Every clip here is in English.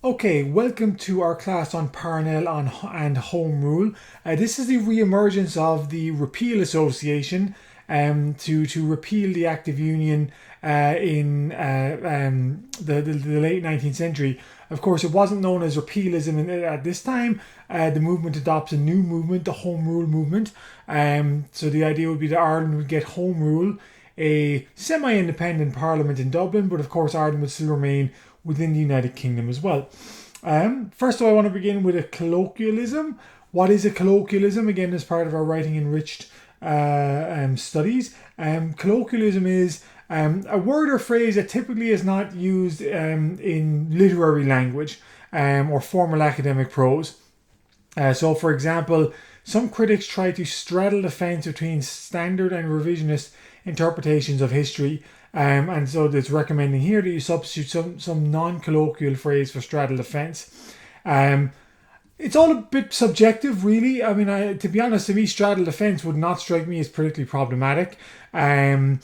Okay, welcome to our class on Parnell and Home Rule. This is the re-emergence of the Repeal Association to repeal the Act of Union in the late 19th century. Of course, it wasn't known as repealism at this time. The movement adopts a new movement, the Home Rule movement. So the idea would be that Ireland would get Home Rule, a semi-independent parliament in Dublin, but of course Ireland would still remain within the United Kingdom as well. First of all, I want to begin with a colloquialism. What is a colloquialism? Again, as part of our writing enriched studies. Colloquialism is a word or phrase that typically is not used in literary language or formal academic prose. So, for example, some critics try to straddle the fence between standard and revisionist interpretations of history. And so it's recommending here that you substitute some non-colloquial phrase for straddle the fence. It's all a bit subjective, really. I mean, to be honest, to me, straddle the fence would not strike me as particularly problematic. But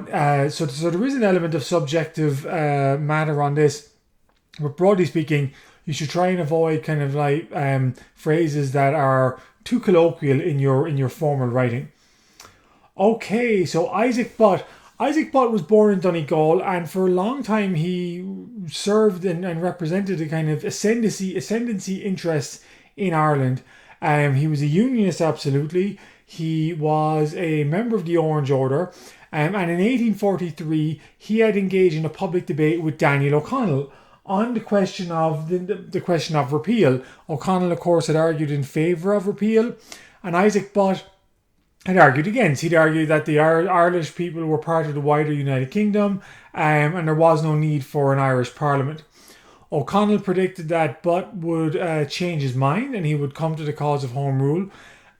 there is an element of subjective matter on this. But broadly speaking, you should try and avoid kind of like phrases that are too colloquial in your formal writing. Okay, so Isaac Butt. Isaac Butt was born in Donegal, and for a long time he served and represented a kind of ascendancy interests in Ireland. He was a unionist, absolutely. He was a member of the Orange Order, and in 1843 he had engaged in a public debate with Daniel O'Connell on the question of the question of repeal. O'Connell, of course, had argued in favour of repeal, and Isaac Butt had argued against. He'd argued that the Irish people were part of the wider United Kingdom, and there was no need for an Irish Parliament. O'Connell predicted that Butt would change his mind and he would come to the cause of Home Rule,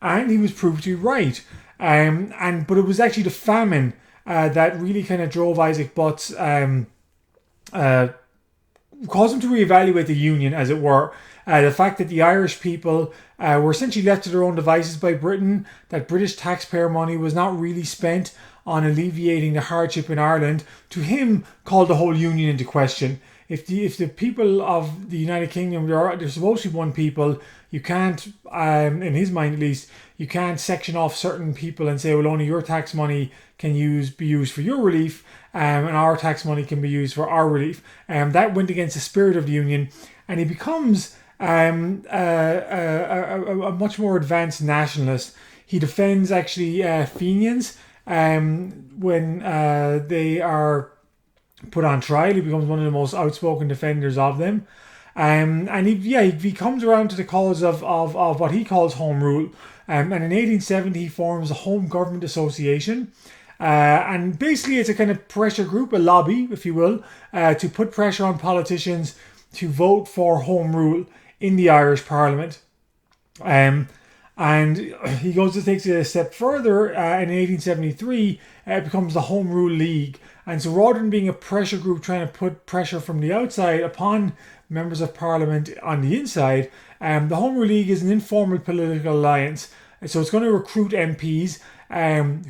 and he was proved to be right. But it was actually the famine that really kind of drove Isaac Butt's caused him to reevaluate the Union, as it were. The fact that the Irish people were essentially left to their own devices by Britain, that British taxpayer money was not really spent on alleviating the hardship in Ireland, to him called the whole Union into question. If the people of the United Kingdom, they're supposed to be one people, you can't, in his mind at least, you can't section off certain people and say, well, only your tax money can be used for your relief, and our tax money can be used for our relief. That went against the spirit of the Union, and he becomes a much more advanced nationalist. He defends actually Fenians when they are put on trial. He becomes one of the most outspoken defenders of them. And he comes around to the cause of what he calls Home Rule. And in 1870 he forms the Home Government Association. And basically it's a kind of pressure group, a lobby, if you will, to put pressure on politicians to vote for Home Rule in the Irish Parliament. And he takes it a step further. In 1873, it becomes the Home Rule League. And so rather than being a pressure group trying to put pressure from the outside upon members of Parliament on the inside, the Home Rule League is an informal political alliance. So it's going to recruit MPs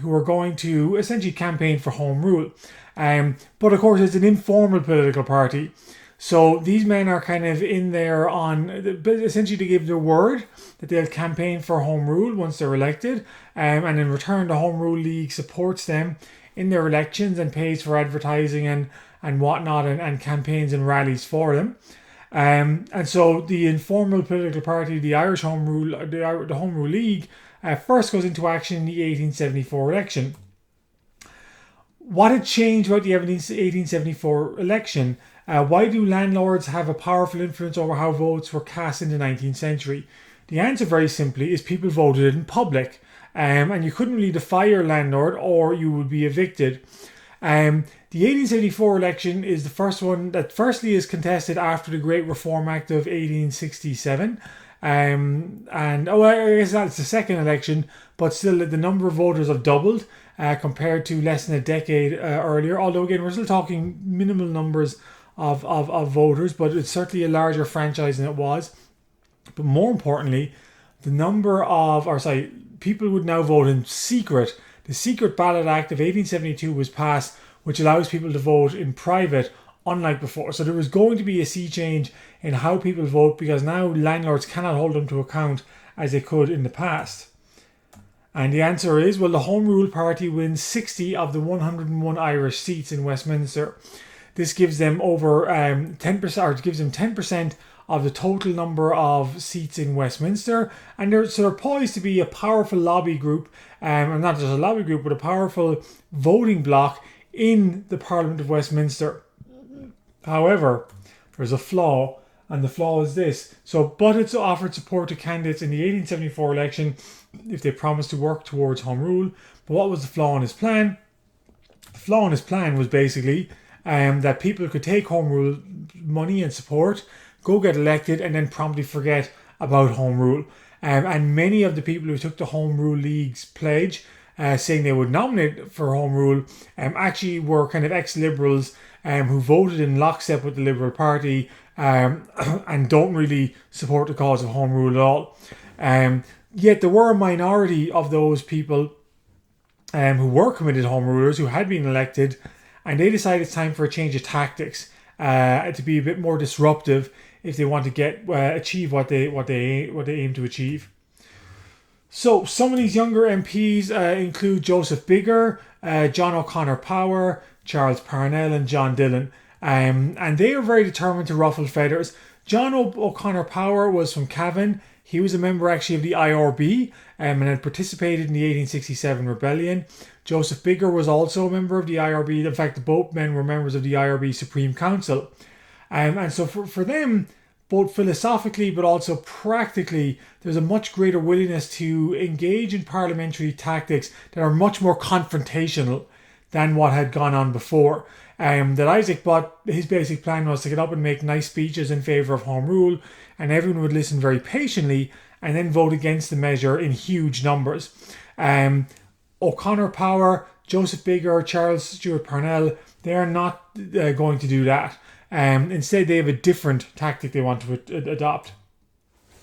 who are going to essentially campaign for Home Rule. But of course, it's an informal political party. So these men are kind of in there essentially to give their word that they'll campaign for Home Rule once they're elected. And in return, the Home Rule League supports them in their elections and pays for advertising and whatnot and campaigns and rallies for them. And so the informal political party, the Irish Home Rule, the Home Rule League, first goes into action in the 1874 election. What had changed about the 1874 election? Why do landlords have a powerful influence over how votes were cast in the 19th century? The answer, very simply, is people voted in public. And you couldn't really defy your landlord or you would be evicted. The 1874 election is the first one that firstly is contested after the Great Reform Act of 1867. I guess that's the second election, but still the number of voters have doubled compared to less than a decade earlier. Although again, we're still talking minimal numbers of voters, but it's certainly a larger franchise than it was. But more importantly, people would now vote in secret. The Secret Ballot Act of 1872 was passed, which allows people to vote in private unlike before. So there was going to be a sea change in how people vote, because now landlords cannot hold them to account as they could in the past. And the answer is, well, the Home Rule Party wins 60 of the 101 Irish seats in Westminster. This gives them over 10%, or gives them 10% of the total number of seats in Westminster, and they're poised to be a powerful lobby group, and not just a lobby group, but a powerful voting bloc in the Parliament of Westminster. However, there's a flaw, and the flaw is this. So Buttett offered support to candidates in the 1874 election if they promised to work towards Home Rule. But what was the flaw in his plan? The flaw in his plan was basically that people could take Home Rule money and support, go get elected, and then promptly forget about Home Rule. And many of the people who took the Home Rule League's pledge, saying they would nominate for Home Rule, actually were kind of ex-Liberals who voted in lockstep with the Liberal Party and don't really support the cause of Home Rule at all. Yet there were a minority of those people who were committed Home Rulers, who had been elected, and they decided it's time for a change of tactics to be a bit more disruptive if they want to get achieve what they aim to achieve. So some of these younger MPs include Joseph Biggar, John O'Connor Power, Charles Parnell, and John Dillon, and they are very determined to ruffle feathers. John O'Connor Power was from Cavan. He was a member actually of the IRB and had participated in the 1867 rebellion. Joseph Biggar was also a member of the IRB. In fact, both men were members of the IRB Supreme Council. And so for them, both philosophically but also practically, there's a much greater willingness to engage in parliamentary tactics that are much more confrontational than what had gone on before. That Isaac Butt, his basic plan was to get up and make nice speeches in favour of Home Rule, and everyone would listen very patiently and then vote against the measure in huge numbers. O'Connor Power, Joseph Biggar, Charles Stewart Parnell, they are not going to do that. Instead, they have a different tactic they want to adopt.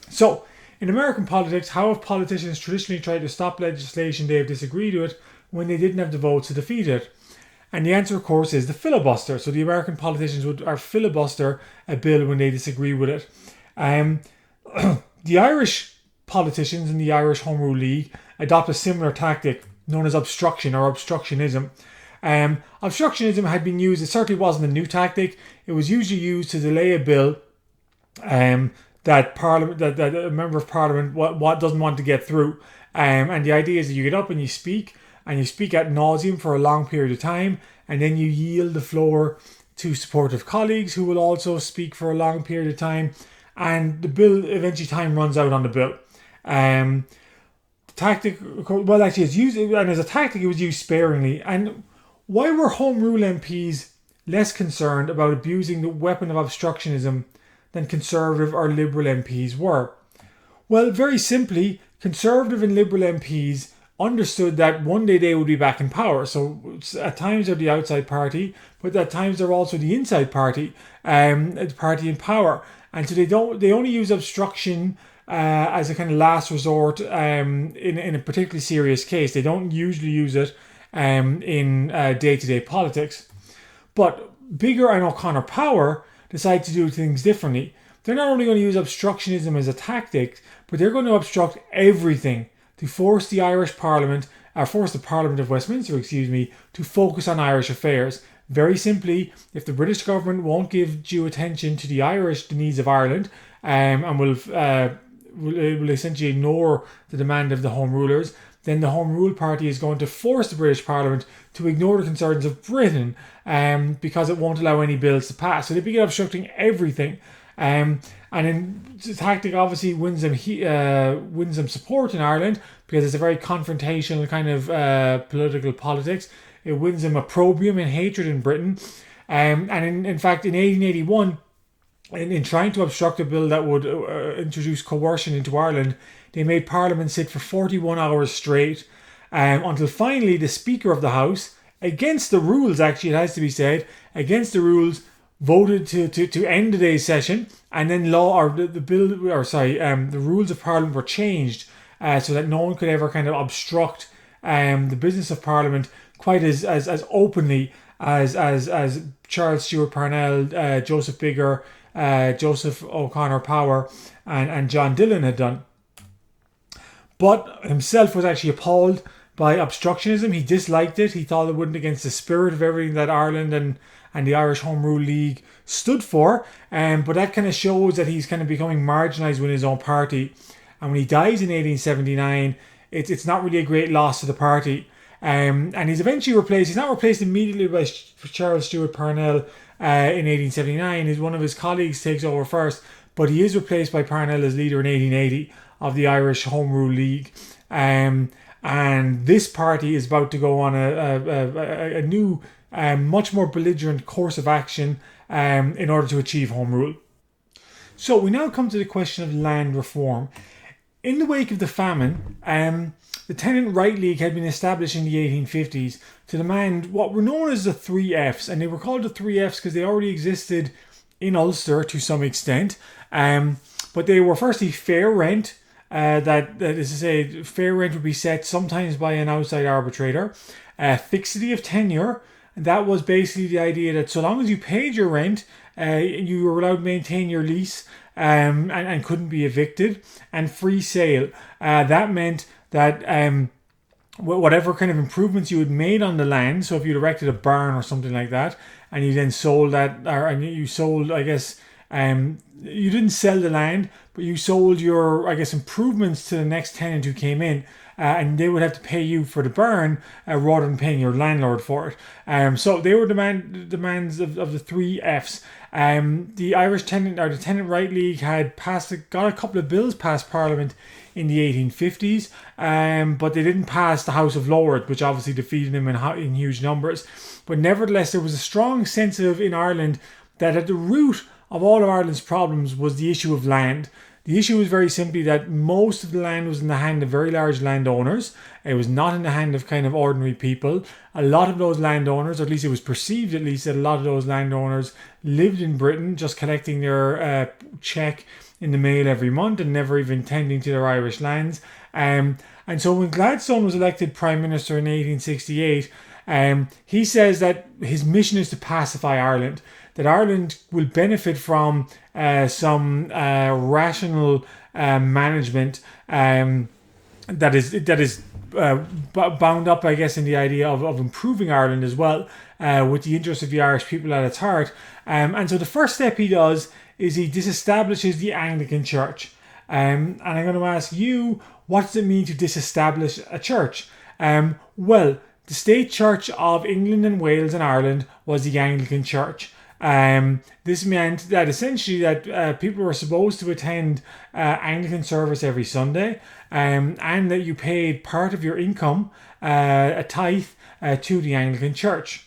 So, in American politics, how have politicians traditionally tried to stop legislation they have disagreed with when they didn't have the votes to defeat it? And the answer, of course, is the filibuster. So the American politicians would filibuster a bill when they disagree with it. The Irish politicians in the Irish Home Rule League adopt a similar tactic known as obstruction or obstructionism. Obstructionism had been used, it certainly wasn't a new tactic. It was usually used to delay a bill that a member of Parliament what doesn't want to get through. And the idea is that you get up and you speak ad nauseum for a long period of time, and then you yield the floor to supportive colleagues who will also speak for a long period of time, and the bill, eventually time runs out on the bill. Tactic, well, actually it's used, and as a tactic it was used sparingly. And why were Home Rule MPs less concerned about abusing the weapon of obstructionism than Conservative or Liberal MPs were? Well, very simply, Conservative and Liberal MPs understood that one day they would be back in power. So at times they're the outside party, but at times they're also the inside party, the party in power. And so they only use obstruction as a kind of last resort in a particularly serious case. They don't usually use it in day-to-day politics. But Biggar and O'Connor Power decide to do things differently. They're not only going to use obstructionism as a tactic, but they're going to obstruct everything to force the Irish Parliament, force the Parliament of Westminster, to focus on Irish affairs. Very simply, if the British government won't give due attention to the needs of Ireland, and will essentially ignore the demand of the Home Rulers, then the Home Rule Party is going to force the British Parliament to ignore the concerns of Britain, because it won't allow any bills to pass. So they begin obstructing everything. And then the tactic obviously wins them support in Ireland, because it's a very confrontational kind of political politics. It wins them opprobrium and hatred in Britain. And in fact, in 1881, in trying to obstruct a bill that would introduce coercion into Ireland, they made Parliament sit for 41 hours straight, until finally the Speaker of the House, against the rules, actually it has to be said, against the rules, voted to end the day's session, and then the rules of Parliament were changed so that no one could ever kind of obstruct the business of Parliament quite as openly as Charles Stewart Parnell, Joseph Bigger, Joseph O'Connor Power, and John Dillon had done. But himself was actually appalled by obstructionism. He disliked it. He thought it went against the spirit of everything that Ireland and the Irish Home Rule League stood for. But that kind of shows that he's kind of becoming marginalised within his own party. And when he dies in 1879, it's not really a great loss to the party. And he's eventually replaced. He's not replaced immediately by Charles Stewart Parnell in 1879. One of his colleagues takes over first, but he is replaced by Parnell as leader in 1880 of the Irish Home Rule League. And this party is about to go on a new, much more belligerent course of action in order to achieve Home Rule. So we now come to the question of land reform. In the wake of the famine, the Tenant Right League had been established in the 1850s to demand what were known as the 3 Fs, and they were called the 3 Fs because they already existed in Ulster to some extent. But they were firstly fair rent, that is to say, fair rent would be set sometimes by an outside arbitrator. Fixity of tenure, and that was basically the idea that so long as you paid your rent, you were allowed to maintain your lease and couldn't be evicted. And free sale, that meant that whatever kind of improvements you had made on the land, so if you'd erected a barn or something like that, and you then sold that, and you sold, I guess, you didn't sell the land, but you sold your, I guess, improvements to the next tenant who came in, and they would have to pay you for the barn rather than paying your landlord for it. So they were demands of the 3 Fs. The Irish Tenant, or the Tenant Right League, had got a couple of bills passed Parliament in the 1850s, but they didn't pass the House of Lords, which obviously defeated them in huge numbers. But nevertheless, there was a strong sense in Ireland that at the root of all of Ireland's problems was the issue of land. The issue was very simply that most of the land was in the hand of very large landowners. It was not in the hand of kind of ordinary people. A lot of those landowners, or at least it was perceived at least, that a lot of those landowners lived in Britain just collecting their cheque in the mail every month and never even tending to their Irish lands. And so when Gladstone was elected Prime Minister in 1868, he says that his mission is to pacify Ireland, that Ireland will benefit from some rational management that is bound up, I guess, in the idea of improving Ireland as well, with the interests of the Irish people at its heart. And so the first step he does is he disestablishes the Anglican Church. And I'm going to ask you, what does it mean to disestablish a church? Well, the state church of England and Wales and Ireland was the Anglican Church. This meant that essentially that people were supposed to attend Anglican service every Sunday, and that you paid part of your income, a tithe, to the Anglican Church.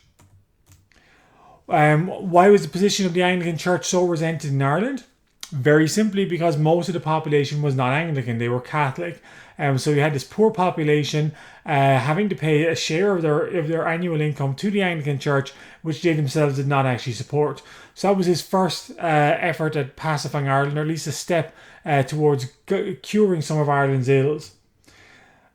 Why was the position of the Anglican Church so resented in Ireland? Very simply because most of the population was not Anglican, they were Catholic. So you had this poor population having to pay a share of their annual income to the Anglican Church, which they themselves did not actually support. So that was his first effort at pacifying Ireland, or at least a step towards curing some of Ireland's ills.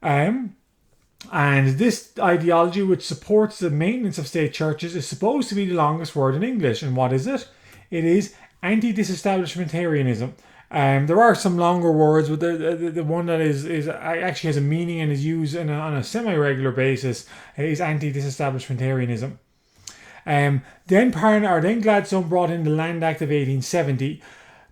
And this ideology, which supports the maintenance of state churches, is supposed to be the longest word in English. And what is it? It is anti-disestablishmentarianism. There are some longer words, but the one that is actually has a meaning and is used on a semi-regular basis is anti-disestablishmentarianism. Then Gladstone brought in the Land Act of 1870.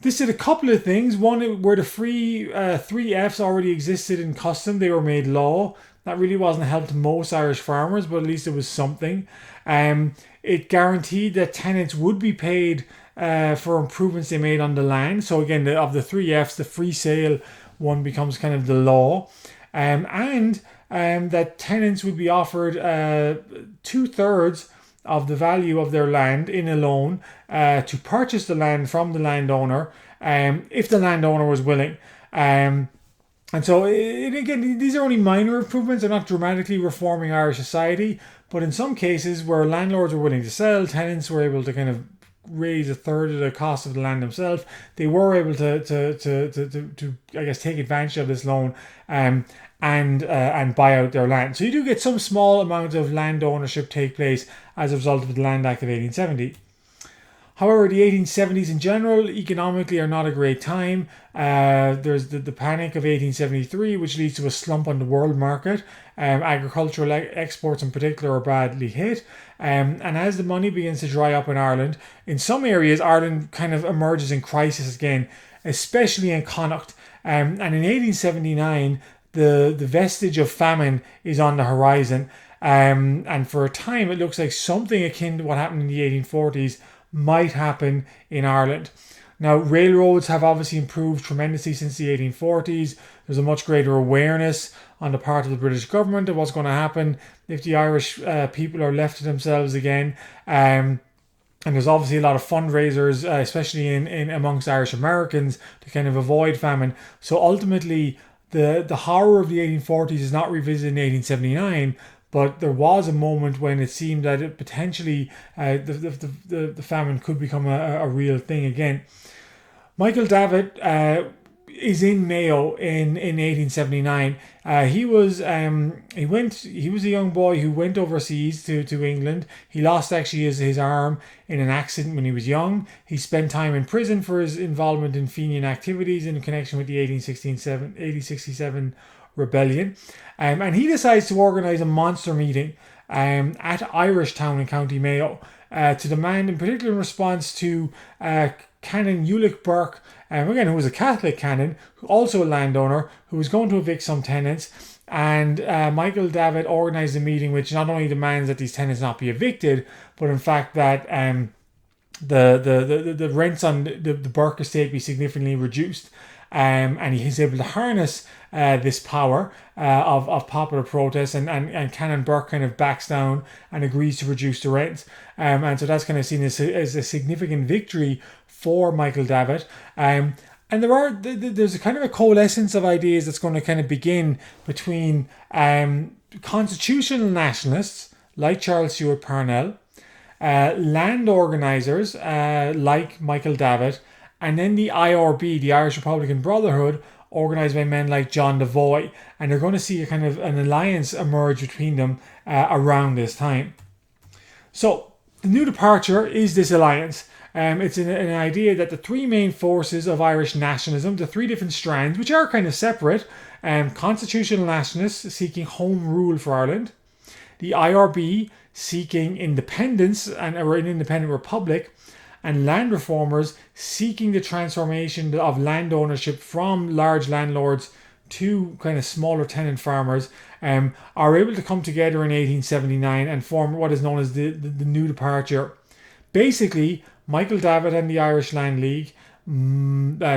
This did a couple of things. One, where the three Fs already existed in custom, they were made law. That really wasn't a help to most Irish farmers, but at least it was something. It guaranteed that tenants would be paid for improvements they made on the land. So again, of the 3 Fs, the free sale one becomes kind of the law. And that tenants would be offered 2/3 of the value of their land in a loan to purchase the land from the landowner, if the landowner was willing. And so, again, these are only minor improvements. They're not dramatically reforming Irish society. But in some cases where landlords were willing to sell, tenants were able to kind of raise a third of the cost of the land themselves. They were able to I guess take advantage of this loan and buy out their land. So you do get some small amount of land ownership take place as a result of the Land Act of 1870. However, the 1870s in general, economically, are not a great time. There's the Panic of 1873, which leads to a slump on the world market. Agricultural exports in particular are badly hit. And as the money begins to dry up in Ireland, in some areas, Ireland kind of emerges in crisis again, especially in Connacht. And in 1879, the vestige of famine is on the horizon. And for a time, it looks like something akin to what happened in the 1840s might happen in Ireland. Now, railroads have obviously improved tremendously since the 1840s. There's a much greater awareness on the part of the British government of what's going to happen if the Irish people are left to themselves again. And there's obviously a lot of fundraisers, especially in amongst Irish Americans, to kind of avoid famine. So ultimately, the horror of the 1840s is not revisited in 1879. But there was a moment when it seemed that it potentially the famine could become a real thing again. Michael Davitt is in Mayo in 1879. He was a young boy who went overseas to England. He lost actually his arm in an accident when he was young. He spent time in prison for his involvement in Fenian activities in connection with the 1867 rebellion. And he decides to organise a monster meeting at Irishtown in County Mayo to demand, in particular in response to Canon Ulick Burke, again, who was a Catholic canon, also a landowner, who was going to evict some tenants. And Michael Davitt organised a meeting which not only demands that these tenants not be evicted, but in fact that the rents on the Burke estate be significantly reduced. And he's able to harness this power of popular protest, and Canon Burke kind of backs down and agrees to reduce the rents. And so that's kind of seen as a significant victory for Michael Davitt. And there's a kind of a coalescence of ideas that's going to kind of begin between constitutional nationalists like Charles Stewart Parnell, land organisers like Michael Davitt, and then the IRB, the Irish Republican Brotherhood, organised by men like John Devoy. And they're going to see a kind of an alliance emerge between them around this time. So the new departure is this alliance. It's an idea that the three main forces of Irish nationalism, the three different strands, which are kind of separate, constitutional nationalists seeking home rule for Ireland, the IRB seeking independence or an independent republic, and land reformers seeking the transformation of land ownership from large landlords to kind of smaller tenant farmers, are able to come together in 1879 and form what is known as the new departure. Basically, Michael Davitt and the Irish Land League,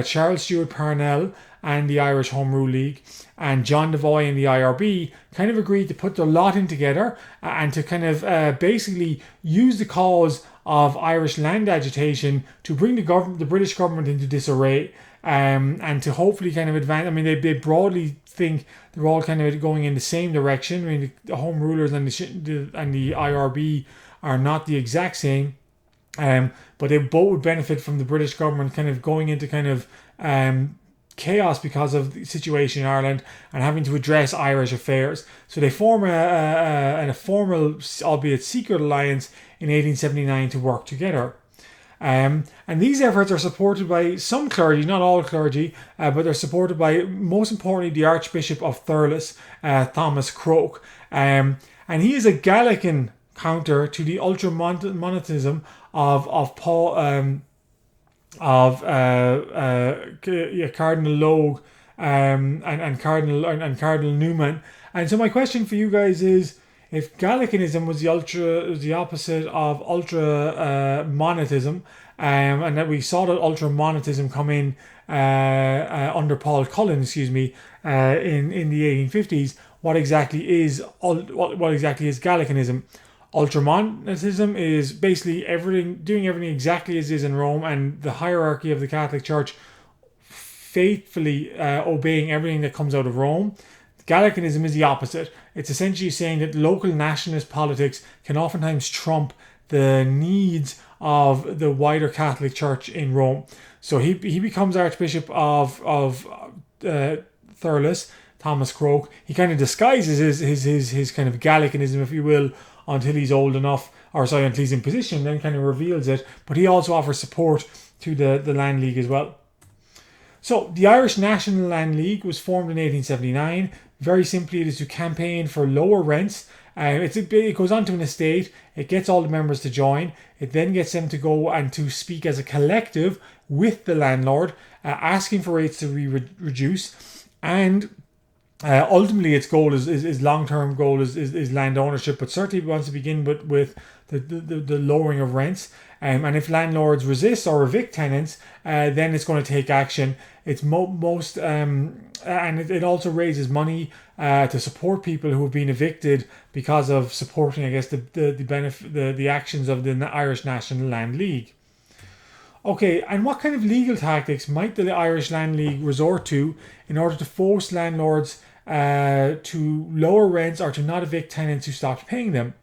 Charles Stewart Parnell and the Irish Home Rule League, and John Devoy and the IRB kind of agreed to put their lot in together and to kind of basically use the cause of Irish land agitation to bring the British government into disarray, and to hopefully kind of advance. I mean, they broadly think they're all kind of going in the same direction. I mean, the Home Rulers and the IRB are not the exact same, but they both would benefit from the British government kind of going into kind of chaos because of the situation in Ireland and having to address Irish affairs. So they form a formal, albeit secret, alliance in 1879 to work together. And these efforts are supported by some clergy, not all clergy, but they're supported by, most importantly, the Archbishop of Thurles, Thomas Croke. And he is a Gallican counter to the ultramontanism of Paul Cardinal Logue and Cardinal Newman. And so my question for you guys is, if Gallicanism was the opposite of ultramonatism, and that we saw that ultramonatism come in under Paul Cullen, in the 1850s, what exactly is Gallicanism? Ultramontanism is basically doing everything exactly as is in Rome, and the hierarchy of the Catholic Church faithfully obeying everything that comes out of Rome. Gallicanism is the opposite. It's essentially saying that local nationalist politics can oftentimes trump the needs of the wider Catholic Church in Rome. So he becomes Archbishop of Thurles, Thomas Croke. He kind of disguises his kind of Gallicanism, if you will, until he's old enough, until he's in position, then kind of reveals it. But he also offers support to the Land League as well. So the Irish National Land League was formed in 1879. Very simply, it is to campaign for lower rents. It goes onto an estate. It gets all the members to join. It then gets them to go and to speak as a collective with the landlord, asking for rates to be reduced. And ultimately, its goal is long-term goal is land ownership, but certainly wants to begin with the lowering of rents. And if landlords resist or evict tenants, then it's going to take action. It's and it also raises money to support people who have been evicted because of supporting, I guess, the actions of the Irish National Land League. Okay, and what kind of legal tactics might the Irish Land League resort to in order to force landlords to lower rents or to not evict tenants who stopped paying them?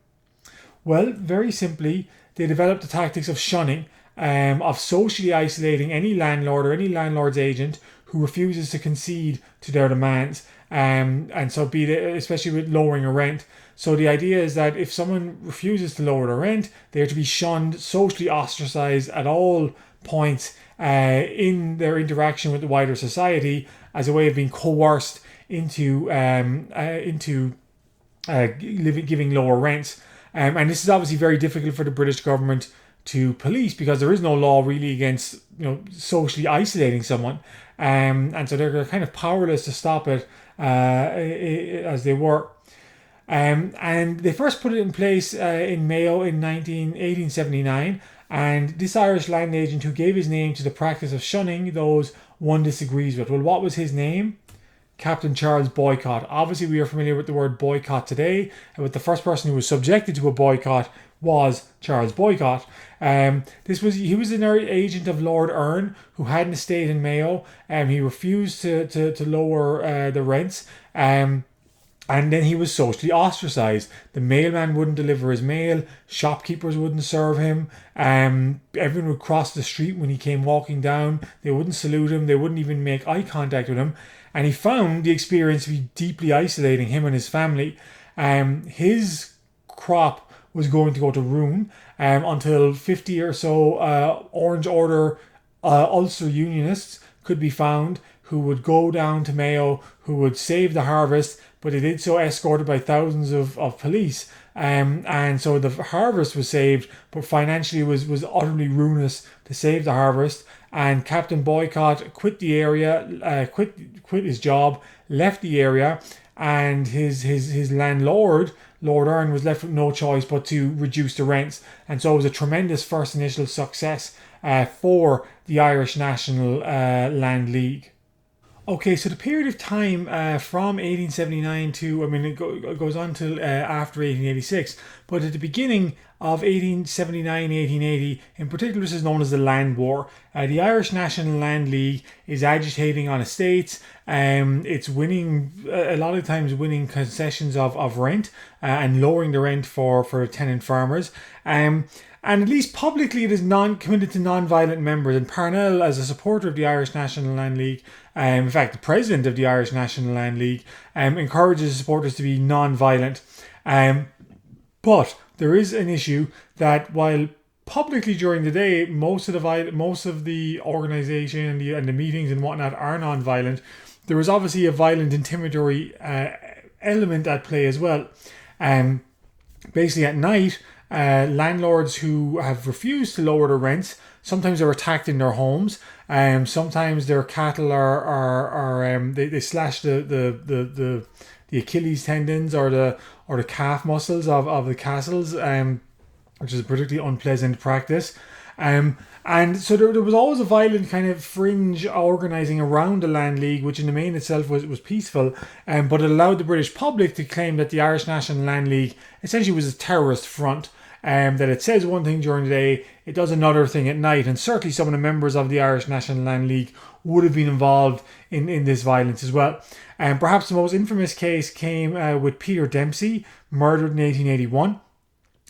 Well, very simply, they developed the tactics of shunning, of socially isolating any landlord or any landlord's agent who refuses to concede to their demands, and so be it, especially with lowering a rent. So the idea is that if someone refuses to lower the rent, they are to be shunned, socially ostracized at all points in their interaction with the wider society, as a way of being coerced into giving lower rents. And this is obviously very difficult for the British government to police because there is no law really against socially isolating someone, and so they're kind of powerless to stop it as they were. And they first put it in place in Mayo in 1879, and this Irish land agent who gave his name to the practice of shunning those one disagrees with. Well, what was his name? Captain Charles Boycott. Obviously, we are familiar with the word boycott today, and with the first person who was subjected to a boycott was Charles Boycott. He was an agent of Lord Erne, who had an estate in Mayo, and he refused to lower the rents. And then he was socially ostracized. The mailman wouldn't deliver his mail. Shopkeepers wouldn't serve him. Everyone would cross the street when he came walking down. They wouldn't salute him. They wouldn't even make eye contact with him. And he found the experience to be deeply isolating, him and his family. His crop was going to go to ruin until 50 or so Orange Order Ulster Unionists could be found who would go down to Mayo, who would save the harvest, but they did so escorted by thousands of police. And so the harvest was saved, but financially was utterly ruinous to save the harvest. And Captain Boycott quit the area, quit his job, left the area, and his landlord, Lord Erne, was left with no choice but to reduce the rents. And so it was a tremendous first initial success for the Irish National Land League. Okay, so the period of time from 1879 to, it goes on till after 1886, but at the beginning of 1879, 1880, in particular, this is known as the Land War. The Irish National Land League is agitating on estates. It's winning, a lot of times winning concessions of rent and lowering the rent for tenant farmers. And at least publicly, it is committed to non-violent members. And Parnell, as a supporter of the Irish National Land League, in fact, the president of the Irish National Land League, encourages supporters to be non-violent. But there is an issue that while publicly during the day, most of the organisation and the meetings and whatnot are non-violent, there is obviously a violent, intimidatory element at play as well. Basically, at night, landlords who have refused to lower the rents, sometimes are attacked in their homes. Sometimes their cattle they slash the Achilles tendons or the calf muscles of the castles, which is a particularly unpleasant practice. And so there was always a violent kind of fringe organising around the Land League, which in the main itself was peaceful, but it allowed the British public to claim that the Irish National Land League essentially was a terrorist front, that it says one thing during the day, it does another thing at night, and certainly some of the members of the Irish National Land League would have been involved in this violence as well. And perhaps the most infamous case came with Peter Dempsey, murdered in 1881.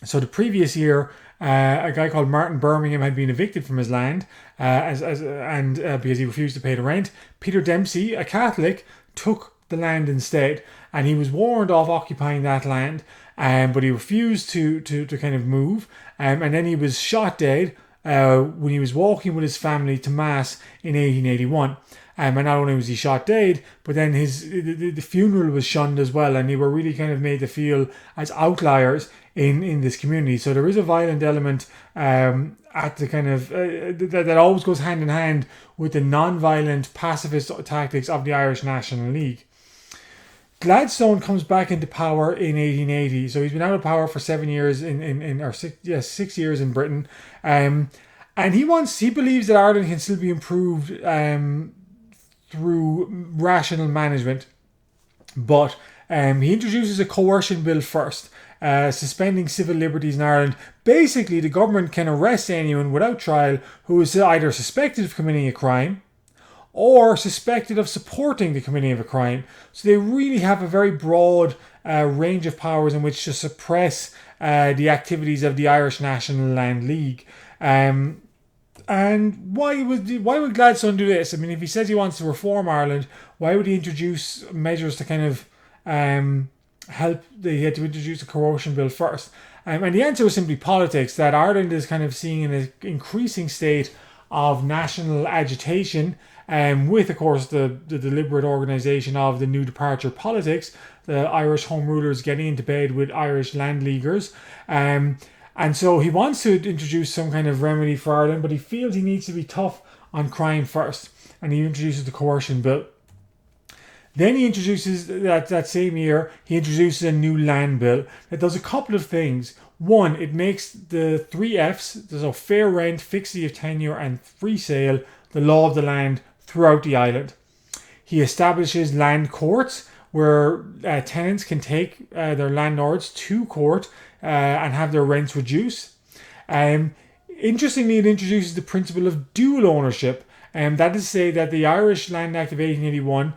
So the previous year, a guy called Martin Birmingham had been evicted from his land because he refused to pay the rent. Peter Dempsey, a Catholic, took the land instead, and he was warned off occupying that land, but he refused to kind of move, and then he was shot dead when he was walking with his family to mass in 1881. And not only was he shot dead, but then the funeral was shunned as well, and they were really kind of made to feel as outliers in this community. So there is a violent element at the kind of that always goes hand in hand with the non-violent pacifist tactics of the Irish National League. Gladstone comes back into power in 1880, so he's been out of power for 7 years or 6 years in Britain, and he believes that Ireland can still be improved through rational management, but he introduces a coercion bill first, suspending civil liberties in Ireland. Basically, the government can arrest anyone without trial who is either suspected of committing a crime or suspected of supporting the committing of a crime. So they really have a very broad range of powers in which to suppress the activities of the Irish National Land League. And why would Gladstone do this? I mean, if he says he wants to reform Ireland, why would he introduce measures to kind of help? He had to introduce a coercion bill first. And the answer was simply politics, that Ireland is kind of seeing an increasing state of national agitation, with, of course, the deliberate organisation of the New Departure politics, the Irish Home Rulers getting into bed with Irish Land Leaguers. And so he wants to introduce some kind of remedy for Ireland, but he feels he needs to be tough on crime first. And he introduces the coercion bill. Then he introduces, that same year, he introduces a new land bill that does a couple of things. One, it makes the 3 Fs, so fair rent, fixity of tenure, and free sale, the law of the land throughout the island. He establishes land courts where tenants can take their landlords to court and have their rents reduced. Interestingly, it introduces the principle of dual ownership. That is to say that the Irish Land Act of 1881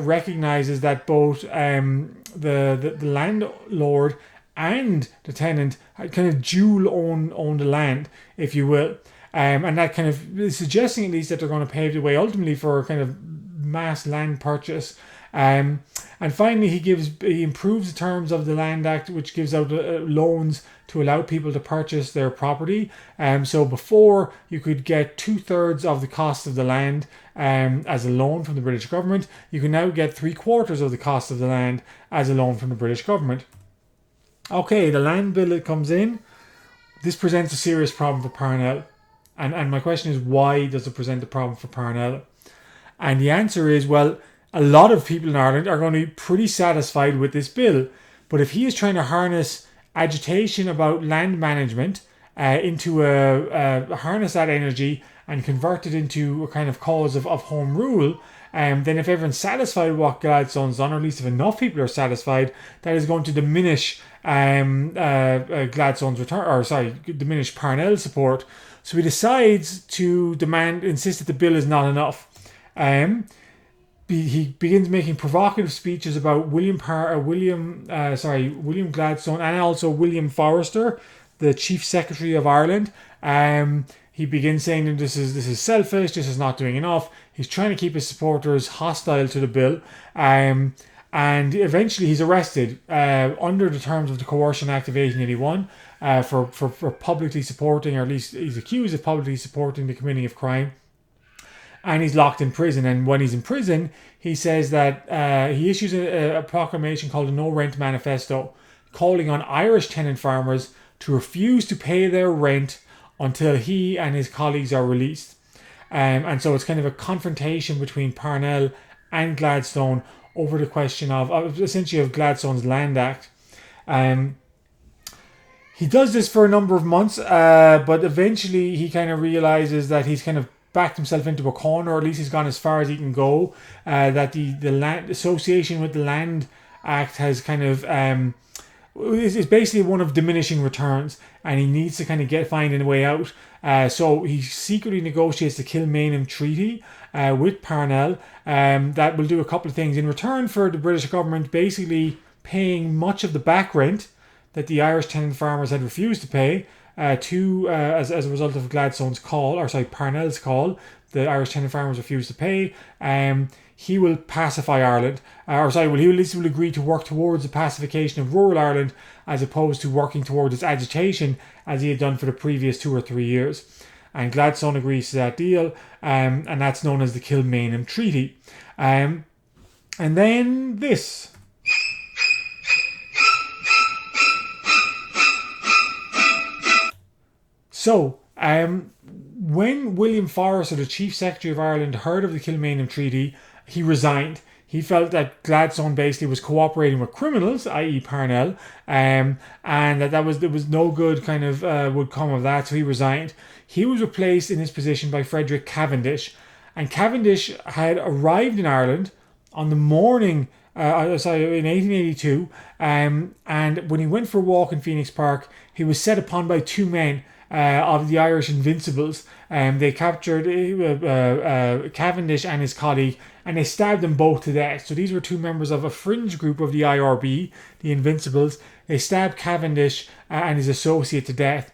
recognises that both the landlord and the tenant kind of dual own the land, if you will. And that kind of is suggesting at least that they're going to pave the way ultimately for a kind of mass land purchase. And finally, he improves the terms of the Land Act, which gives out loans to allow people to purchase their property. So before, you could get 2/3 of the cost of the land as a loan from the British government. You can now get 3/4 of the cost of the land as a loan from the British government. Okay, the land bill that comes in, this presents a serious problem for Parnell. And my question is, why does it present a problem for Parnell? And the answer is, well, a lot of people in Ireland are going to be pretty satisfied with this bill. But if he is trying to harness agitation about land management into harness that energy and convert it into a kind of cause of home rule, then if everyone's satisfied with what Gladstone's done, or at least if enough people are satisfied, that is going to diminish Gladstone's diminish Parnell's support. So he decides to insist that the bill is not enough. He begins making provocative speeches about William Gladstone and also William Forrester, the Chief Secretary of Ireland. He begins saying that this is selfish, this is not doing enough. He's trying to keep his supporters hostile to the bill. And eventually he's arrested under the terms of the Coercion Act of 1881 for publicly supporting, or at least he's accused of publicly supporting the committing of crime. And he's locked in prison. And when he's in prison, he says that he issues a proclamation called the No Rent Manifesto, calling on Irish tenant farmers to refuse to pay their rent until he and his colleagues are released. And so it's kind of a confrontation between Parnell and Gladstone over the question of essentially of Gladstone's Land Act. He does this for a number of months, but eventually he kind of realizes that he's kind of backed himself into a corner, or at least he's gone as far as he can go. That the land association with the Land Act has kind of is basically one of diminishing returns, and he needs to kind of find a way out. So he secretly negotiates the Kilmainham Treaty with Parnell. That will do a couple of things in return for the British government basically paying much of the back rent that the Irish tenant farmers had refused to pay as a result of Gladstone's call, or sorry, Parnell's call. The Irish tenant farmers refused to pay. He will pacify Ireland, he at least will agree to work towards the pacification of rural Ireland as opposed to working towards its agitation as he had done for the previous 2 or 3 years. And Gladstone agrees to that deal, and that's known as the Kilmainham Treaty. And then this. So, when William Forrester, the Chief Secretary of Ireland, heard of the Kilmainham Treaty, he resigned. He felt that Gladstone basically was cooperating with criminals, i.e. Parnell, and that there was no good kind of would come of that, so he resigned. He was replaced in his position by Frederick Cavendish, and Cavendish had arrived in Ireland on the morning, in 1882, and when he went for a walk in Phoenix Park, he was set upon by 2 men of the Irish Invincibles. They captured Cavendish and his colleague, and they stabbed them both to death. So these were 2 members of a fringe group of the IRB, the Invincibles. They stabbed Cavendish and his associate to death.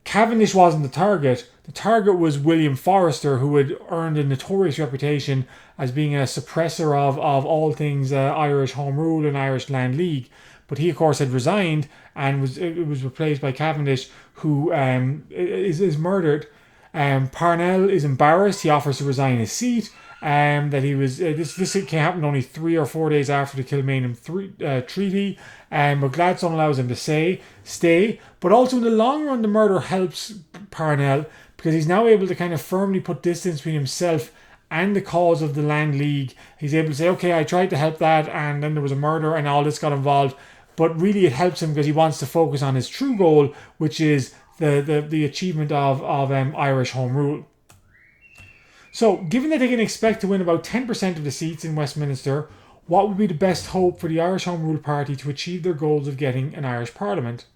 Cavendish wasn't the target. The target was William Forrester, who had earned a notorious reputation as being a suppressor of all things Irish Home Rule and Irish Land League. But he, of course, had resigned and was replaced by Cavendish, who is murdered. Parnell is embarrassed. He offers to resign his seat. That he was this happened only 3 or 4 days after the Kilmainham Treaty. But Gladstone allows him to stay. But also in the long run, the murder helps Parnell because he's now able to kind of firmly put distance between himself and the cause of the Land League. He's able to say, okay, I tried to help that, and then there was a murder, and all this got involved. But really, it helps him because he wants to focus on his true goal, which is the achievement of Irish Home Rule. So, given that they can expect to win about 10% of the seats in Westminster, what would be the best hope for the Irish Home Rule Party to achieve their goals of getting an Irish Parliament?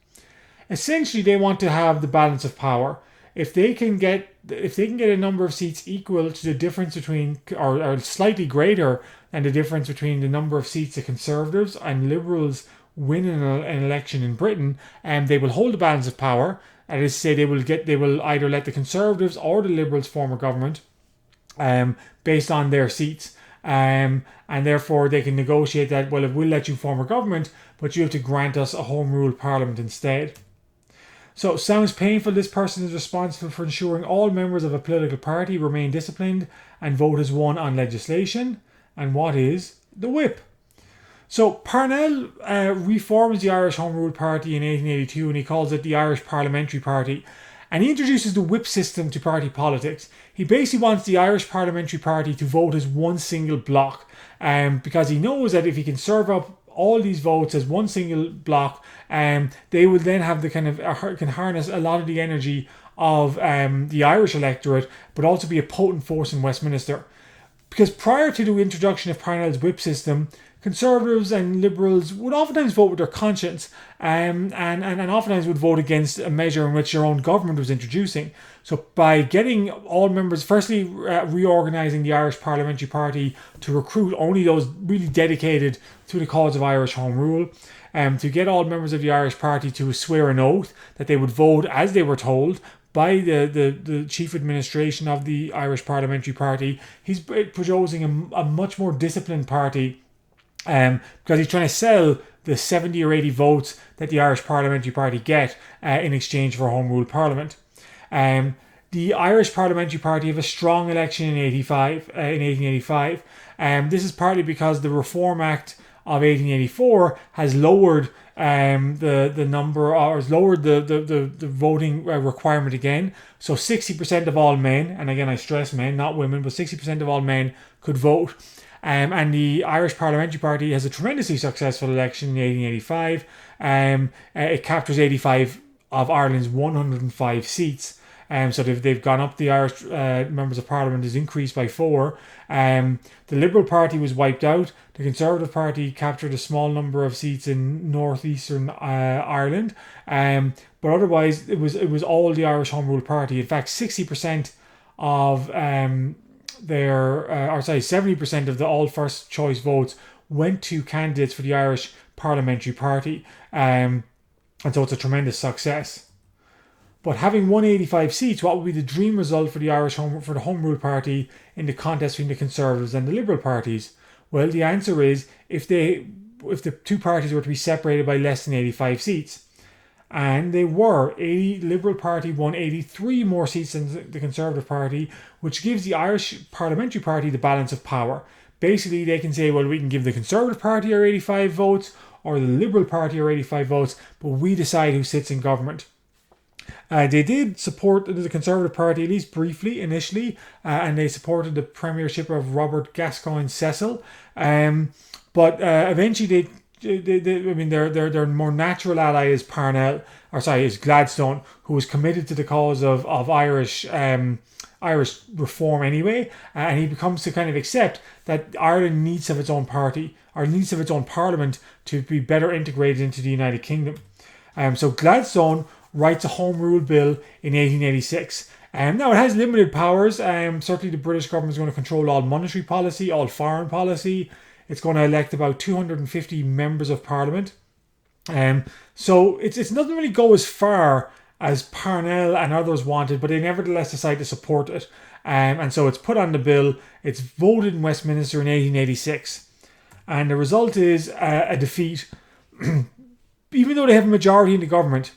Essentially, they want to have the balance of power. If they can get a number of seats equal to the difference between, or slightly greater than the difference between the number of seats the Conservatives and Liberals win an election in Britain, they will hold the balance of power. That is to say, they will either let the Conservatives or the Liberals form a government, based on their seats, and therefore they can negotiate that. Well, we'll let you form a government, but you have to grant us a Home Rule Parliament instead. So, sounds painful. This person is responsible for ensuring all members of a political party remain disciplined and vote as one on legislation. And what is the whip? So, Parnell reforms the Irish Home Rule Party in 1882, and he calls it the Irish Parliamentary Party. And he introduces the whip system to party politics. He basically wants the Irish Parliamentary Party to vote as one single block, because he knows that if he can serve up all these votes as one single block, they will then have the kind of can harness a lot of the energy of the Irish electorate, but also be a potent force in Westminster. Because prior to the introduction of Parnell's whip system, Conservatives and Liberals would oftentimes vote with their conscience, and oftentimes would vote against a measure in which their own government was introducing. So by getting all members, firstly reorganising the Irish Parliamentary Party to recruit only those really dedicated to the cause of Irish Home Rule, to get all members of the Irish Party to swear an oath that they would vote as they were told by the chief administration of the Irish Parliamentary Party. He's proposing a much more disciplined party, because he's trying to sell the 70 or 80 votes that the Irish Parliamentary Party get in exchange for a Home Rule Parliament. The Irish Parliamentary Party have a strong election in 1885. This is partly because the Reform Act of 1884 has lowered the number, or has lowered the voting requirement again. So 60% of all men, and again I stress men, not women, but 60% of all men could vote. And the Irish Parliamentary Party has a tremendously successful election in 1885. It captures 85 of Ireland's 105 seats. So they've gone up. The Irish members of Parliament is increased by 4. The Liberal Party was wiped out. The Conservative Party captured a small number of seats in northeastern Ireland. But otherwise, it was all the Irish Home Rule Party. In fact, 60% of 70% of the all first choice votes went to candidates for the Irish Parliamentary Party. And so it's a tremendous success. But having 185 seats, what would be the dream result for the Home Rule Party in the contest between the Conservatives and the Liberal parties? Well, the answer is if the two parties were to be separated by less than 85 seats. And they were. 80 Liberal Party won 83 more seats than the Conservative Party, which gives the Irish Parliamentary Party the balance of power. Basically, they can say, well, we can give the Conservative Party our 85 votes or the Liberal Party our 85 votes, but we decide who sits in government. They did support the Conservative Party, at least briefly, initially, and they supported the premiership of Robert Gascoigne Cecil. But eventually their more natural ally is is Gladstone, who was committed to the cause of Irish reform anyway, and he becomes to kind of accept that Ireland needs to have its own party, or needs to have its own parliament to be better integrated into the United Kingdom. So Gladstone writes a Home Rule Bill in 1886. Now it has limited powers. Certainly the British government is going to control all monetary policy, all foreign policy. It's going to elect about 250 members of Parliament. So it doesn't really go as far as Parnell and others wanted, but they nevertheless decide to support it. And so it's put on the bill. It's voted in Westminster in 1886. And the result is a defeat. Even though they have a majority in the government,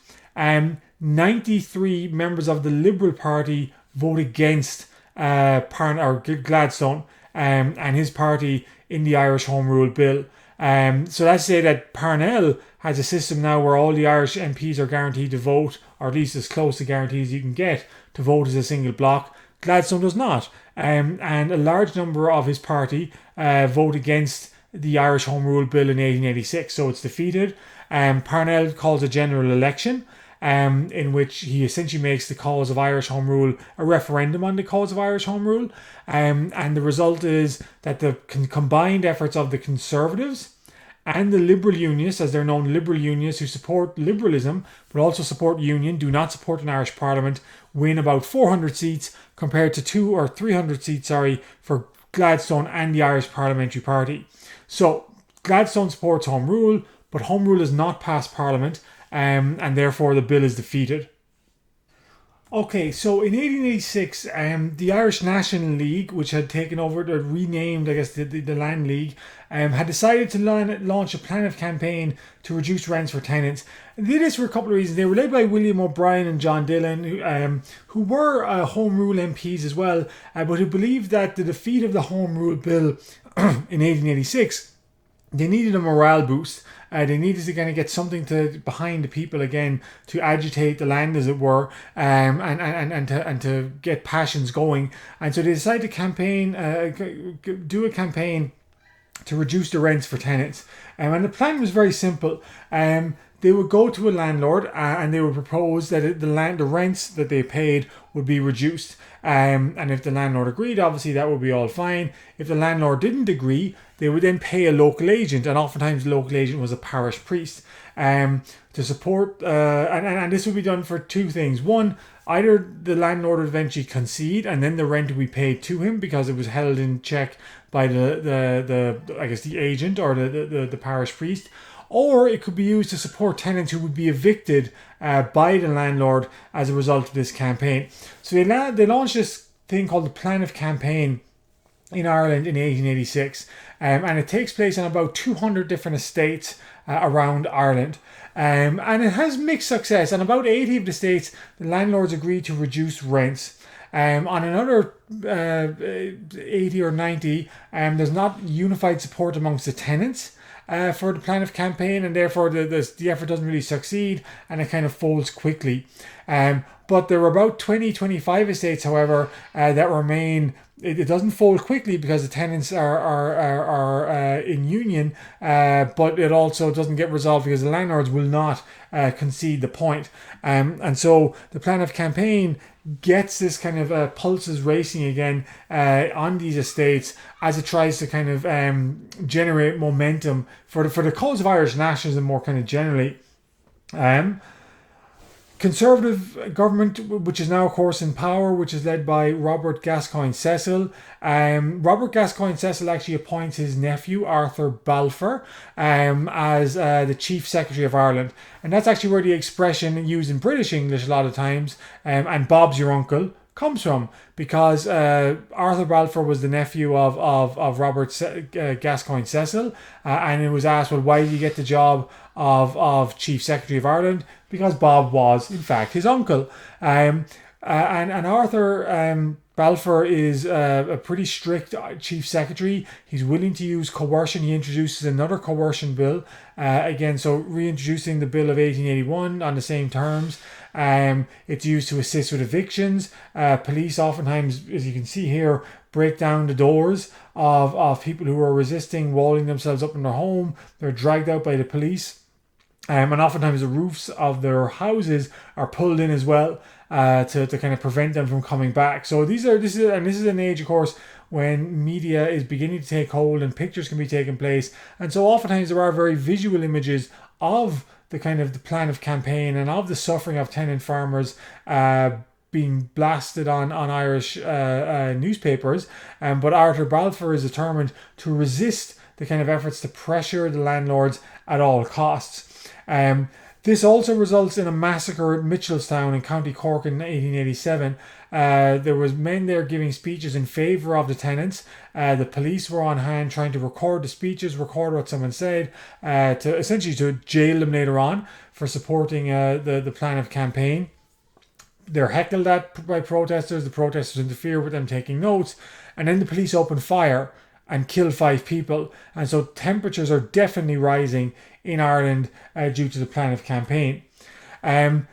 93 members of the Liberal Party vote against Gladstone and his party in the Irish Home Rule Bill. So let's say that Parnell has a system now where all the Irish MPs are guaranteed to vote, or at least as close to guaranteed as you can get, to vote as a single block. Gladstone does not. And a large number of his party vote against the Irish Home Rule Bill in 1886. So it's defeated. Parnell calls a general election, in which he essentially makes the cause of Irish Home Rule a referendum on the cause of Irish Home Rule. And the result is that the combined efforts of the Conservatives and the Liberal Unionists, as they're known, Liberal Unionists who support liberalism but also support union, do not support an Irish Parliament, win about 400 seats compared to 200 or 300 seats, for Gladstone and the Irish Parliamentary Party. So Gladstone supports Home Rule, but Home Rule is not past Parliament, and therefore the bill is defeated. Okay, so in 1886, the Irish National League, which had taken over, renamed, I guess, the Land League, had decided to launch a plan of campaign to reduce rents for tenants. And they did this for a couple of reasons. They were led by William O'Brien and John Dillon, who were Home Rule MPs as well, but who believed that the defeat of the Home Rule Bill in 1886, they needed a morale boost. They needed to kind of get something behind the people again, to agitate the land, as it were, and to get passions going. And so they decided to do a campaign to reduce the rents for tenants. And the plan was very simple. They would go to a landlord and they would propose that the rents that they paid would be reduced. And if the landlord agreed, obviously that would be all fine. If the landlord didn't agree, they would then pay a local agent, and oftentimes the local agent was a parish priest, to support. And this would be done for two things. One, either the landlord would eventually concede, and then the rent would be paid to him because it was held in check by the agent or the parish priest. Or it could be used to support tenants who would be evicted by the landlord as a result of this campaign. So they launched this thing called the Plan of Campaign in Ireland in 1886, and it takes place on about 200 different estates around Ireland. And it has mixed success. On about 80 of the estates, the landlords agreed to reduce rents. On another 80 or 90, there's not unified support amongst the tenants for the Plan of Campaign, and therefore the effort doesn't really succeed, and it kind of folds quickly. But there are about 20-25 estates, however, that remain. It doesn't fold quickly because the tenants are in union, but it also doesn't get resolved because the landlords will not concede the point. And so the Plan of Campaign gets this kind of pulses racing again on these estates as it tries to kind of generate momentum for the cause of Irish nationalism more kind of generally. Conservative government, which is now, of course, in power, which is led by Robert Gascoigne Cecil. Robert Gascoigne Cecil actually appoints his nephew, Arthur Balfour, as the Chief Secretary of Ireland. And that's actually where the expression used in British English a lot of times, and Bob's your uncle, comes from, because Arthur Balfour was the nephew of Robert Gascoigne Cecil, and it was asked, well, why did he get the job of Chief Secretary of Ireland? Because Bob was, in fact, his uncle. And Arthur Balfour is a pretty strict chief secretary. He's willing to use coercion. He introduces another coercion bill, again, so reintroducing the bill of 1881 on the same terms. It's used to assist with evictions. Police oftentimes, as you can see here, break down the doors of people who are resisting, walling themselves up in their home. They're dragged out by the police. And oftentimes the roofs of their houses are pulled in as well, to kind of prevent them from coming back. So this is an age, of course, when media is beginning to take hold and pictures can be taking place. And so oftentimes there are very visual images of the kind of the plan of campaign and of the suffering of tenant farmers being blasted on Irish newspapers. But Arthur Balfour is determined to resist the kind of efforts to pressure the landlords at all costs. This also results in a massacre at Mitchelstown in County Cork in 1887. There was men there giving speeches in favour of the tenants. The police were on hand trying to record the speeches, record what someone said, to essentially to jail them later on for supporting the plan of campaign. They're heckled at by protesters. The protesters interfere with them taking notes, and then the police open fire and kill 5 people. And so temperatures are definitely rising in Ireland due to the plan of campaign. And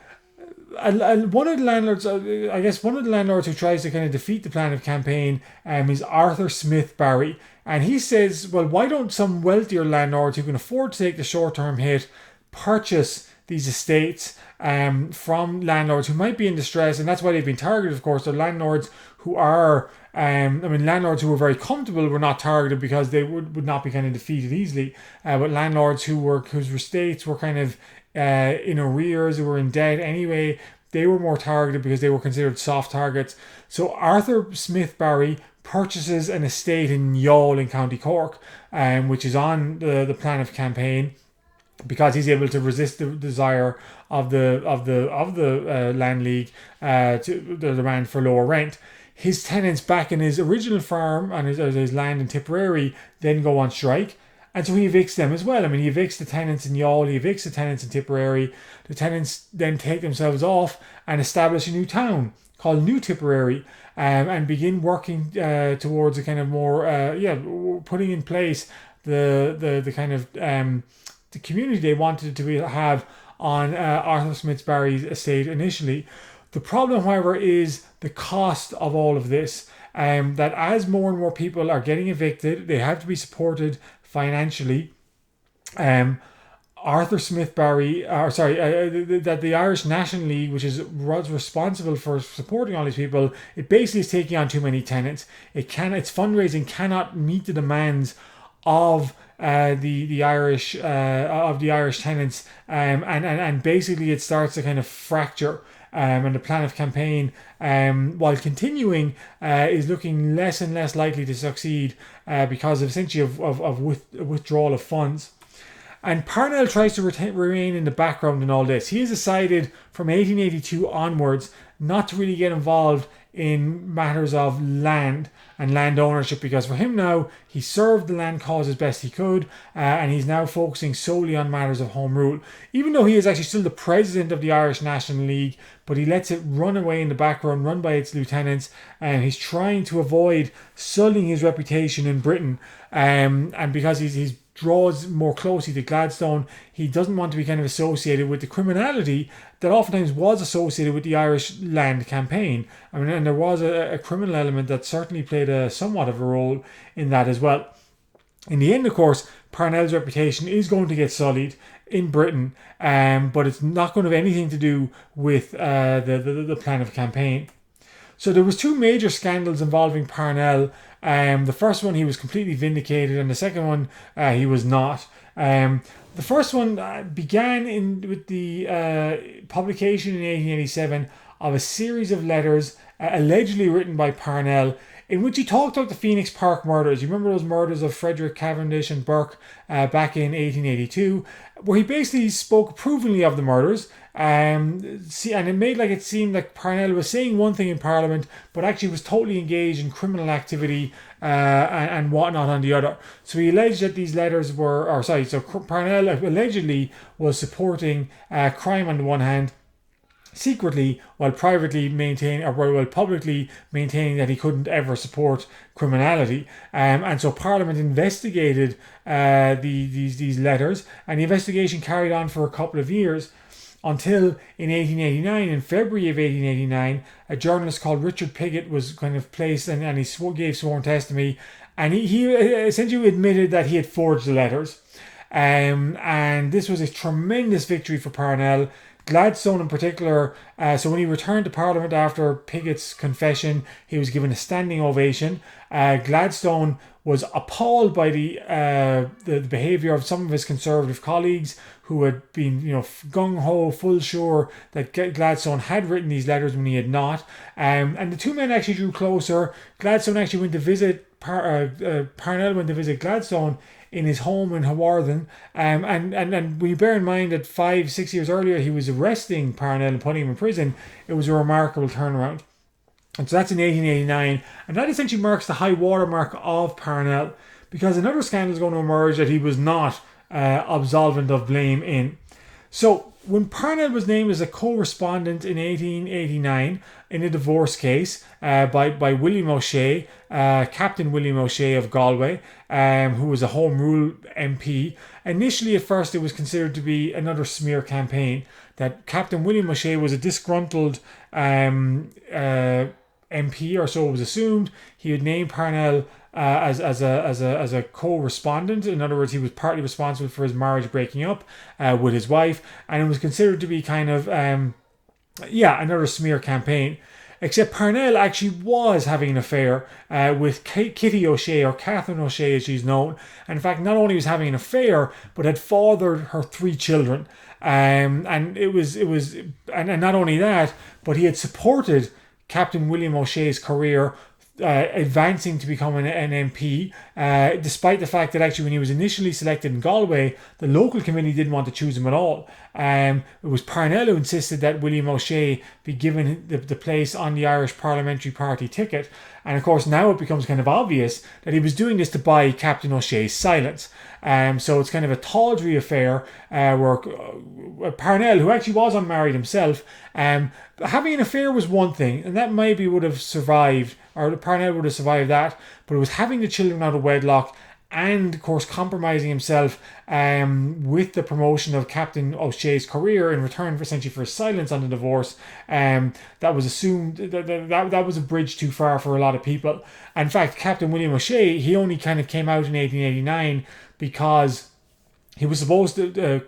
one of the landlords, one of the landlords who tries to kind of defeat the plan of campaign is Arthur Smith Barry. And he says, well, why don't some wealthier landlords who can afford to take the short-term hit purchase these estates from landlords who might be in distress? And that's why they've been targeted, of course. They're landlords who are, landlords who were very comfortable were not targeted because they would not be kind of defeated easily. But landlords whose estates were kind of in arrears, who were in debt anyway, they were more targeted because they were considered soft targets. So Arthur Smith Barry purchases an estate in Youghal in County Cork, which is on the plan of campaign, because he's able to resist the desire of the land league to the demand for lower rent. His tenants back in his original farm and his land in Tipperary then go on strike, and so he evicts them as well. He evicts the tenants in Youghal, he evicts the tenants in Tipperary. The tenants then take themselves off and establish a new town called New Tipperary, and begin working towards a kind of more putting in place the kind of the community they wanted to have on Arthur Smith Barry's estate initially. The problem, however, is the cost of all of this. That as more and more people are getting evicted, they have to be supported financially. Arthur Smith Barry, that the Irish National League, which was responsible for supporting all these people, it basically is taking on too many tenants. Its fundraising cannot meet the demands of the Irish tenants, and basically it starts to kind of fracture. And the plan of campaign, while continuing, is looking less and less likely to succeed because of essentially of withdrawal of funds. And Parnell tries to remain in the background in all this. He has decided from 1882 onwards not to really get involved in matters of land and land ownership, because for him now, he served the land cause as best he could, and he's now focusing solely on matters of home rule. Even though he is actually still the president of the Irish National League, but he lets it run away in the background, run by its lieutenants, and he's trying to avoid sullying his reputation in Britain. And because he's draws more closely to Gladstone, he doesn't want to be kind of associated with the criminality that oftentimes was associated with the Irish land campaign. And there was a criminal element that certainly played somewhat of a role in that as well. In the end, of course, Parnell's reputation is going to get sullied in Britain, but it's not going to have anything to do with the plan of campaign. So there was 2 major scandals involving Parnell. The first one, he was completely vindicated, and the second one, he was not. The first one began with the publication in 1887 of a series of letters allegedly written by Parnell, in which he talked about the Phoenix Park murders. You remember those murders of Frederick Cavendish and Burke back in 1882, where he basically spoke approvingly of the murders. And it made it seemed like Parnell was saying one thing in Parliament, but actually was totally engaged in criminal activity and whatnot on the other. So he alleged that these letters so Parnell allegedly was supporting crime on the one hand, secretly, while publicly maintaining that he couldn't ever support criminality. And so Parliament investigated these letters, and the investigation carried on for a couple of years, until in 1889, in February of 1889, a journalist called Richard Pigott was kind of placed, and he gave sworn testimony, and he essentially admitted that he had forged the letters. And this was a tremendous victory for Parnell. Gladstone in particular, so when he returned to Parliament after Pigott's confession, he was given a standing ovation. Gladstone was appalled by the behaviour of some of his Conservative colleagues, who had been, gung-ho, full sure that Gladstone had written these letters when he had not. And the two men actually drew closer. Gladstone actually went to visit, Parnell went to visit Gladstone in his home in Hawarden. And we bear in mind that 5-6 years earlier he was arresting Parnell and putting him in prison. It was a remarkable turnaround. And so that's in 1889. And that essentially marks the high watermark of Parnell, because another scandal is going to emerge that he was not absolvent of blame in. So when Parnell was named as a co-respondent in 1889 in a divorce case by William O'Shea, Captain William O'Shea of Galway, who was a Home Rule MP, initially at first it was considered to be another smear campaign, that Captain William O'Shea was a disgruntled MP, or so it was assumed. He had named Parnell as a co-respondent. In other words, he was partly responsible for his marriage breaking up with his wife, and it was considered to be kind of another smear campaign. Except Parnell actually was having an affair with Kitty O'Shea, or Catherine O'Shea as she's known. And in fact, not only was having an affair, but had fathered her 3 children. And not only that, but he had supported Captain William O'Shea's career, advancing to become an MP, despite the fact that actually when he was initially selected in Galway, the local committee didn't want to choose him at all. It was Parnell who insisted that William O'Shea be given the place on the Irish Parliamentary Party ticket. And of course now it becomes kind of obvious that he was doing this to buy Captain O'Shea's silence. So it's kind of a tawdry affair where Parnell, who actually was unmarried himself, having an affair was one thing, and that maybe would have survived, or Parnell would have survived that, but it was having the children out of wedlock, and of course compromising himself with the promotion of Captain O'Shea's career in return for essentially for his silence on the divorce. That was assumed that was a bridge too far for a lot of people. In fact, Captain William O'Shea, he only kind of came out in 1889 because he was supposed to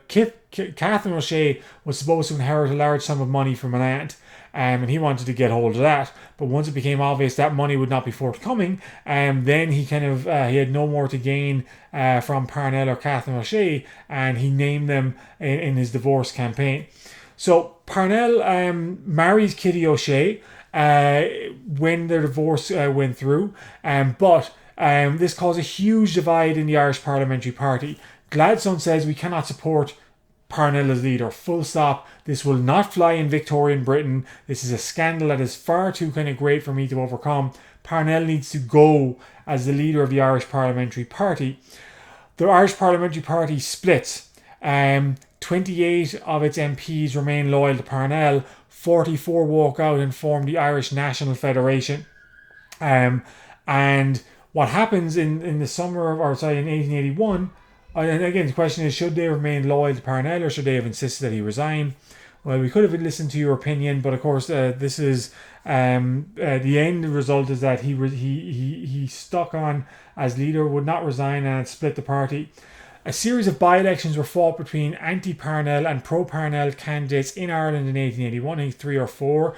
Catherine O'Shea was supposed to inherit a large sum of money from an aunt, and he wanted to get hold of that. But once it became obvious that money would not be forthcoming, then he kind of he had no more to gain from Parnell or Catherine O'Shea, and he named them in his divorce campaign. So Parnell marries Kitty O'Shea when their divorce went through, but this caused a huge divide in the Irish Parliamentary Party. Gladstone says we cannot support Parnell as leader, full stop. This will not fly in Victorian Britain. This is a scandal that is far too kind of great for me to overcome. Parnell needs to go as the leader of the Irish Parliamentary Party. The Irish Parliamentary Party splits. 28 of its MPs remain loyal to Parnell. 44 walk out and form the Irish National Federation. And what happens in the summer of, in 1881, and again, the question is, should they remain loyal to Parnell, or should they have insisted that he resign? Well, we could have listened to your opinion, but of course, this is the end result is that he stuck on as leader, would not resign, and split the party. A series of by-elections were fought between anti-Parnell and pro-Parnell candidates in Ireland in 1881, I think 3 or 4.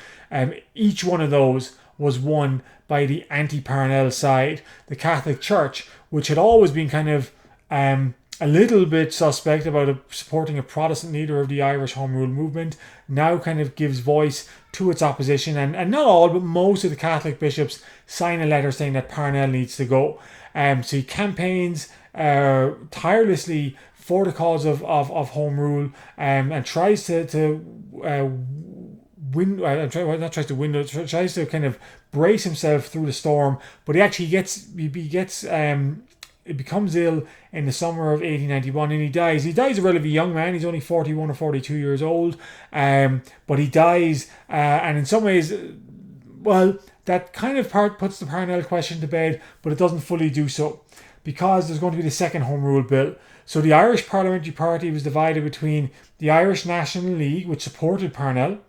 Each one of those was won by the anti-Parnell side. The Catholic Church, which had always been kind of a little bit suspect about supporting a Protestant leader of the Irish Home Rule movement, now kind of gives voice to its opposition. And not all, but most of the Catholic bishops sign a letter saying that Parnell needs to go. So he campaigns tirelessly for the cause of Home Rule, and tries to tries to kind of brace himself through the storm, but he becomes ill in the summer of 1891, and he dies. He dies a relatively young man. He's only 41 or 42 years old, but he dies, and in some ways, well, that kind of part puts the Parnell question to bed, but it doesn't fully do so, because there's going to be the second Home Rule Bill. So the Irish Parliamentary Party was divided between the Irish National League, which supported Parnell,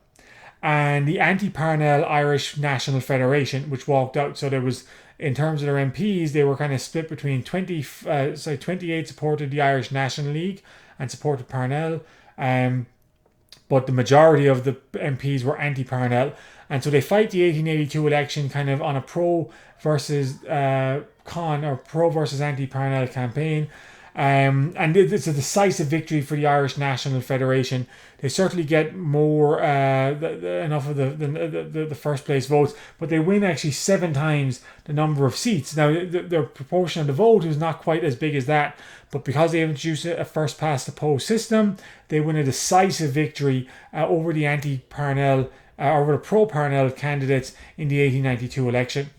and the anti-Parnell Irish National Federation, which walked out. So there was, in terms of their MPs, they were kind of split between 28 supported the Irish National League and supported Parnell, but the majority of the MPs were anti-Parnell. And so they fight the 1882 election kind of on a pro versus pro versus anti-Parnell campaign. And it's a decisive victory for the Irish National Federation. They certainly get more enough of the first place votes, but they win actually 7 times the number of seats. Now, their proportion of the vote is not quite as big as that, but because they have introduced a first past the post system, they win a decisive victory over the anti-Parnell, over the pro-Parnell candidates in the 1892 election.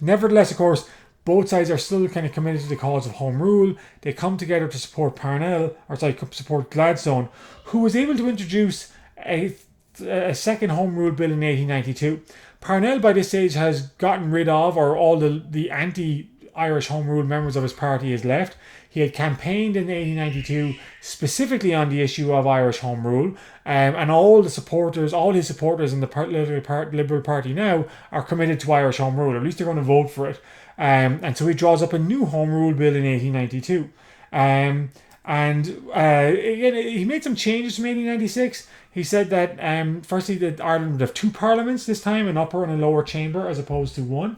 Nevertheless, of course, both sides are still kind of committed to the cause of Home Rule. They come together to support support Gladstone, who was able to introduce a second Home Rule Bill in 1892. Parnell, by this stage, has gotten rid of, or all the anti-Irish Home Rule members of his party has left. He had campaigned in 1892 specifically on the issue of Irish Home Rule, and all his supporters in the Liberal Party now are committed to Irish Home Rule. At least they're going to vote for it. And so he draws up a new Home Rule Bill in 1892. He made some changes from 1896. He said that, firstly, that Ireland would have 2 parliaments this time, an upper and a lower chamber, as opposed to 1.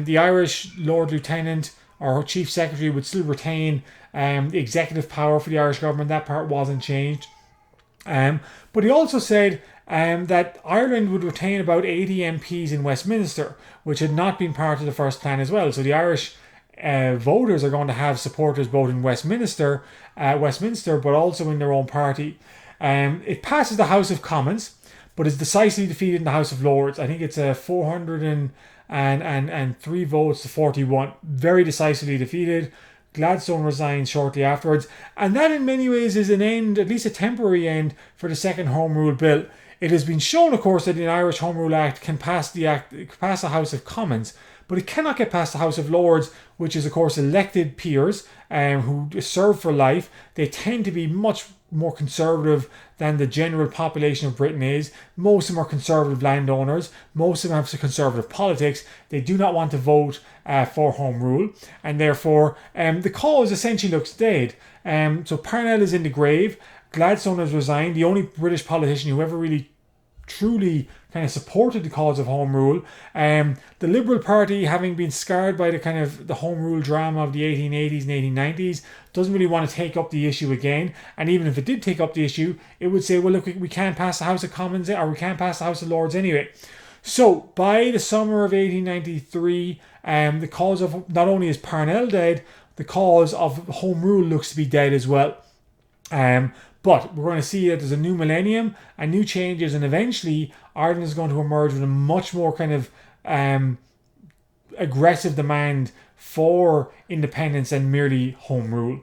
The Irish Lord Lieutenant or Chief Secretary would still retain the executive power for the Irish government. That part wasn't changed. But he also said that Ireland would retain about 80 MPs in Westminster, which had not been part of the first plan as well. So the Irish voters are going to have supporters both in Westminster, but also in their own party. It passes the House of Commons, but is decisively defeated in the House of Lords. I think it's 403 votes to 41. Very decisively defeated. Gladstone resigned shortly afterwards, and that in many ways is an end, at least a temporary end, for the second Home Rule Bill. It has been shown, of course, that the Irish Home Rule Act can pass the House of Commons, but it cannot get past the House of Lords, which is, of course, elected peers who serve for life. They tend to be much more conservative than the general population of Britain is. Most of them are conservative landowners. Most of them have conservative politics. They do not want to vote for Home Rule, and therefore the cause essentially looks dead. So Parnell is in the grave. Gladstone has resigned, the only British politician who ever really truly kind of supported the cause of Home Rule. The Liberal Party, having been scarred by the Home Rule drama of the 1880s and 1890s, doesn't really want to take up the issue again. And even if it did take up the issue, it would say, well, look, we can't pass the House of Commons, or we can't pass the House of Lords anyway. So by the summer of 1893, the cause of, not only is Parnell dead, the cause of Home Rule looks to be dead as well. But we're going to see that there's a new millennium and new changes, and eventually Ireland is going to emerge with a much more kind of aggressive demand for independence than merely Home Rule.